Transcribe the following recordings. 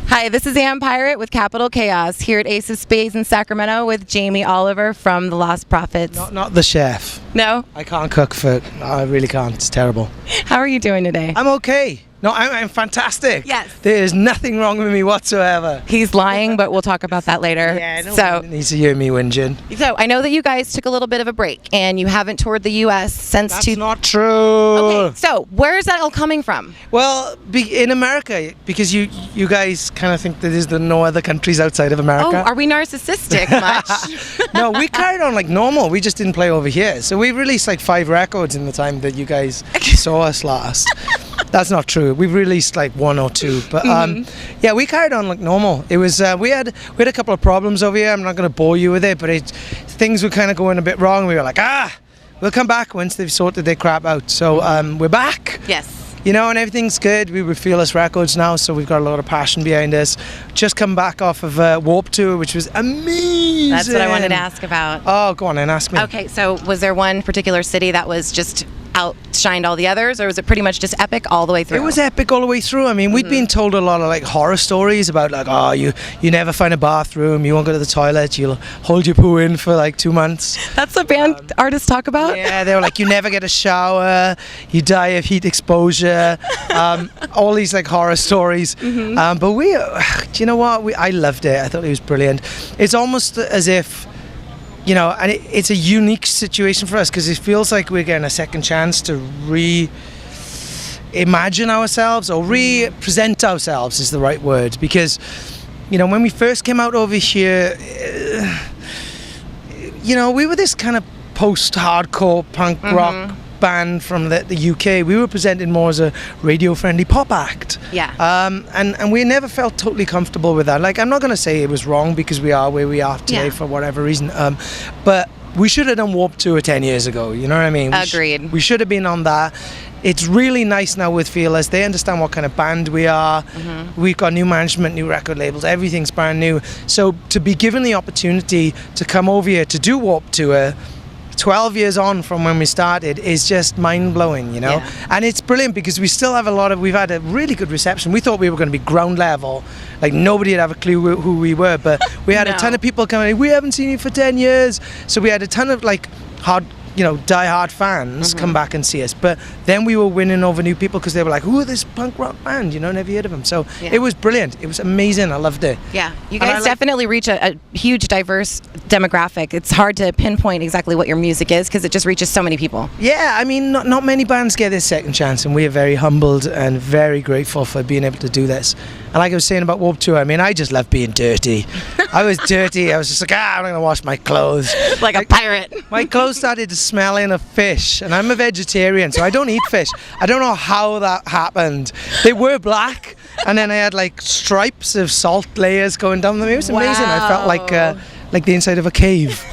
Hi, this is AmbPirate with Capital Chaos here at Ace of Spades in Sacramento with Jamie Oliver from the Lost Prophets. Not the chef. No? I can't cook I really can't. It's terrible. How are you doing today? I'm okay. No, I'm fantastic. Yes. There is nothing wrong with me whatsoever. He's lying, but we'll talk about that later. Yeah, no one needs to hear me whinging. So I know that you guys took a little bit of a break and you haven't toured the U.S. since... That's not true. Okay, so where is that all coming from? Well, in America, because you guys kind of think that there's no other countries outside of America. Oh, are we narcissistic much? No, we carried on like normal. We just didn't play over here. So we released like 5 records in the time that you guys saw us last. That's not true. We've released like 1 or 2, but yeah, we carried on like normal. It was we had a couple of problems over here. I'm not going to bore you with it, but things were kind of going a bit wrong. We were like, we'll come back once they've sorted their crap out. So we're back. Yes. You know, and everything's good. We were Fearless Records now, so we've got a lot of passion behind us. Just come back off of Warped Tour, which was amazing. That's what I wanted to ask about. Oh, go on and ask me. Okay, so was there one particular city that was just outshined all the others, or was it pretty much just epic all the way through? It was epic all the way through. I mean, we'd been told a lot of like horror stories about like, oh, you never find a bathroom, you won't go to the toilet, you'll hold your poo in for like 2 months. That's what band artists talk about? Yeah, they were like, you never get a shower, you die of heat exposure, all these like horror stories. But do you know what? I loved it. I thought it was brilliant. It's almost as if, you know, and it's a unique situation for us because it feels like we're getting a second chance to reimagine ourselves or represent ourselves is the right word. Because, you know, when we first came out over here, you know, we were this kind of post-hardcore punk rock band from the UK. We were presented more as a radio-friendly pop act. Yeah. And we never felt totally comfortable with that. Like, I'm not going to say it was wrong because we are where we are today for whatever reason. But we should have done Warped Tour 10 years ago. You know what I mean? Agreed. We should have been on that. It's really nice now with Fearless. They understand what kind of band we are. We've got new management, new record labels. Everything's brand new. So to be given the opportunity to come over here to do Warped Tour 12 years on from when we started is just mind-blowing, you know. And it's brilliant because we still have we've had a really good reception. We thought we were going to be ground level, like nobody would have a clue who we were, but we had a ton of people coming, we haven't seen you for 10 years. So we had a ton of like die-hard fans come back and see us. But then we were winning over new people because they were like, who are this punk rock band? You know, never heard of them. So it was brilliant. It was amazing. I loved it. Yeah, you guys definitely reach a huge, diverse demographic. It's hard to pinpoint exactly what your music is because it just reaches so many people. Yeah, I mean, not many bands get this second chance, and we are very humbled and very grateful for being able to do this. And like I was saying about Warped Tour, I mean, I just love being dirty. I was dirty. I was just like, I'm not going to wash my clothes. Like a pirate. My clothes started to smelling of fish, and I'm a vegetarian, so I don't eat fish. I don't know how that happened. They were black, and then I had like stripes of salt layers going down them. It was amazing. I felt like the inside of a cave.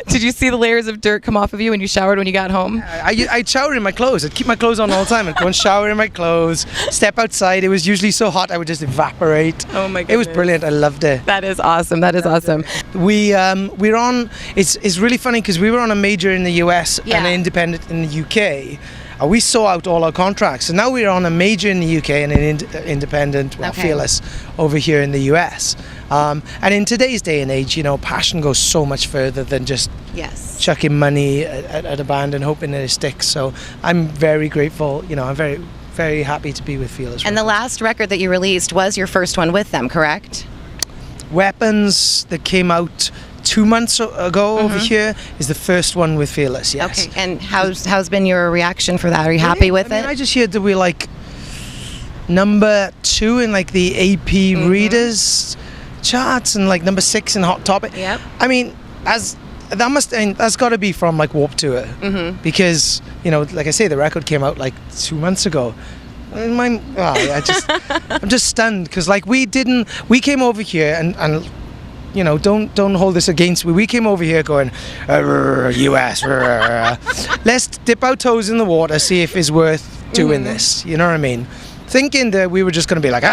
Did you see the layers of dirt come off of you when you showered when you got home? I'd shower in my clothes. I'd keep my clothes on all the time. I'd go and shower in my clothes, step outside. It was usually so hot I would just evaporate. Oh my goodness. It was brilliant. I loved it. That is awesome. That is awesome. We're on, it's really funny because we were on a major in the US and an independent in the UK. We saw out all our contracts. So now we're on a major in the UK and an independent, Fearless, over here in the US. And in today's day and age, you know, passion goes so much further than just chucking money at a band and hoping that it sticks. So I'm very grateful. You know, I'm very, very happy to be with Fearless. And the last record that you released was your first one with them, correct? Weapons, that came out 2 months ago over here, is the first one with Fearless, yes. Okay, and how's been your reaction for that? Are you happy with it? I just heard that we're like number 2 in like the AP readers charts and like number 6 in Hot Topic. Yep. I mean, that's got to be from like Warped Tour, because, you know, like I say, the record came out like 2 months ago. I'm just stunned because like we came over here and you know, don't hold this against me. We came over here going, US, let's dip our toes in the water, see if it's worth doing this. You know what I mean? Thinking that we were just going to be like,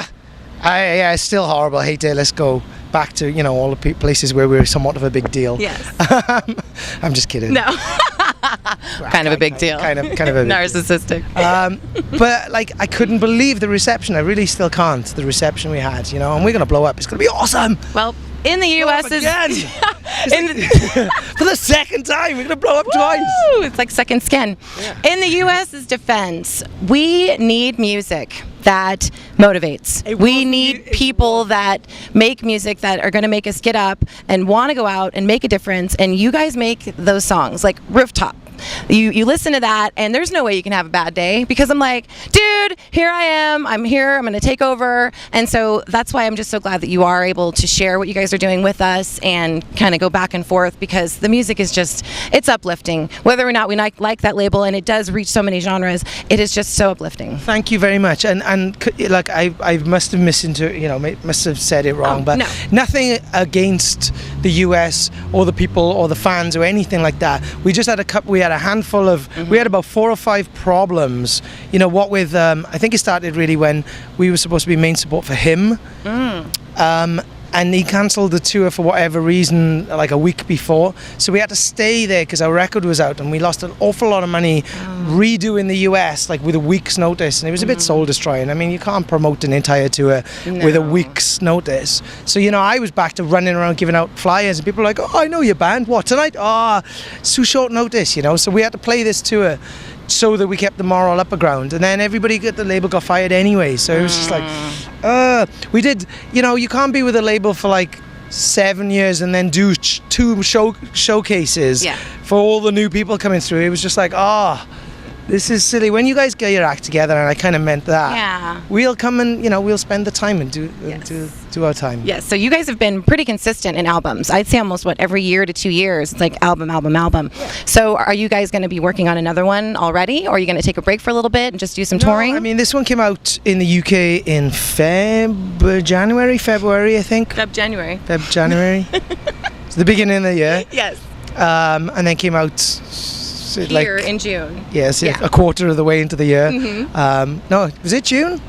it's still horrible, I hate it, let's go back to, you know, all the places where we're somewhat of a big deal. Yes. I'm just kidding. No. Kind of a big deal. Kind of a big deal. Narcissistic. But like, I couldn't believe the reception. I really still can't. The reception we had, you know, and we're gonna blow up. It's gonna be awesome. Well, in the U.S. is for the second time. We're gonna blow up twice. It's like second skin. Yeah. In the U.S.'s defense, we need music that motivates. We need people that make music that are going to make us get up and want to go out and make a difference. And you guys make those songs like Rooftop. You listen to that and there's no way you can have a bad day, because I'm like, dude, here I am, I'm here, I'm going to take over. And so that's why I'm just so glad that you are able to share what you guys are doing with us and kind of go back and forth, because the music is just, it's uplifting. Whether or not we like that label, and it does reach so many genres, it is just so uplifting. Thank you very much. And like, I must have must have said it wrong, but no. Nothing against the US or the people or the fans or anything like that. We just had a handful of, we had about 4 or 5 problems, you know, what with, I think it started really when we were supposed to be main support for him, and he cancelled the tour for whatever reason like a week before, so we had to stay there because our record was out, and we lost an awful lot of money redoing the US like with a week's notice, and it was a bit soul destroying. I mean, you can't promote an entire tour with a week's notice. So, you know, I was back to running around giving out flyers, and people were like, oh, I know your band, what, tonight? Oh, it's too short notice, you know. So we had to play this tour so that we kept the moral upper ground, and then everybody at the label got fired anyway, so it was just like we did, you know, you can't be with a label for like 7 years and then do 2 showcases for all the new people coming through. It was just like, this is silly. When you guys get your act together, and I kind of meant that, we'll come and, you know, we'll spend the time and do our time. Yes, so you guys have been pretty consistent in albums. I'd say almost, every year to 2 years, it's like album. Yeah. So are you guys going to be working on another one already, or are you going to take a break for a little bit and just do some touring? I mean, this one came out in the UK in February, I think. January. It's the beginning of the year. Yes. And then came out here in June. Yes, a quarter of the way into the year. No, was it June?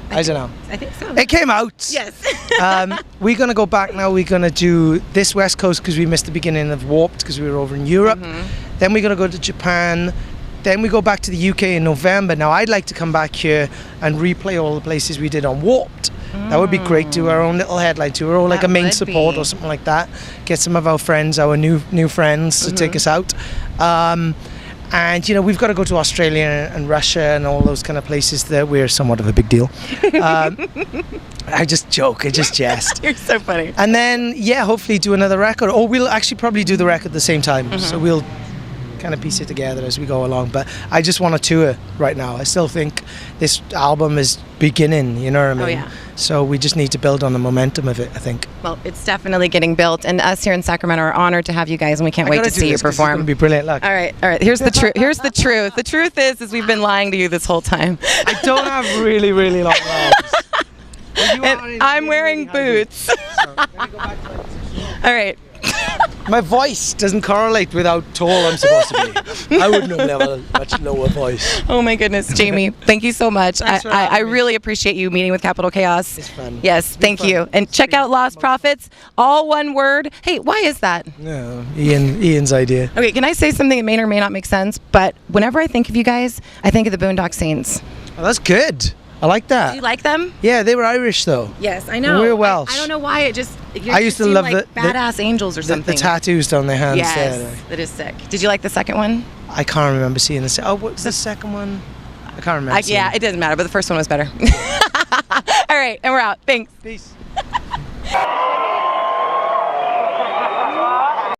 I don't know. I think so. It came out. Yes. We're going to go back now. We're going to do this West Coast because we missed the beginning of Warped because we were over in Europe. Then we're going to go to Japan. Then we go back to the UK in November. Now, I'd like to come back here and replay all the places we did on Warped. That would be great. Do our own little headline tour, or like a main support or something like that. Get some of our friends, our new friends, to take us out. And, you know, we've got to go to Australia and Russia and all those kind of places that we're somewhat of a big deal. I just joke, I just jest. You're so funny. And then, hopefully do another record. Or we'll actually probably do the record at the same time. So we'll kind of piece it together as we go along. But I just want to tour right now. I still think this album is beginning, you know what I mean? Oh, yeah. So we just need to build on the momentum of it, I think. Well, it's definitely getting built, and us here in Sacramento are honored to have you guys, and we can't wait to see you perform. It's going to be brilliant. Look. All right. Here's the truth. Here's the truth. The truth is we've been lying to you this whole time. I don't have really, really long legs. And I'm wearing boots. So, all right. My voice doesn't correlate with how tall I'm supposed to be. I would normally have a much lower voice. Oh my goodness, Jamie, thank you so much. I really appreciate you meeting with Capital Chaos. It's fun. Yes, thank you. And check out Lost Prophets, all one word. Hey, why is that? No, Ian's idea. Okay, can I say something that may or may not make sense? But whenever I think of you guys, I think of the Boondock Saints. Oh, that's good. I like that. Do you like them? Yeah, they were Irish though. Yes, I know. We're Welsh. I don't know why it just. I used to love like badass angels or something. The tattoos down their hands. Yes, that is sick. Did you like the second one? I can't remember seeing the. Oh, what was the second one? I can't remember. Yeah, it doesn't matter, but the first one was better. All right, and we're out. Thanks. Peace.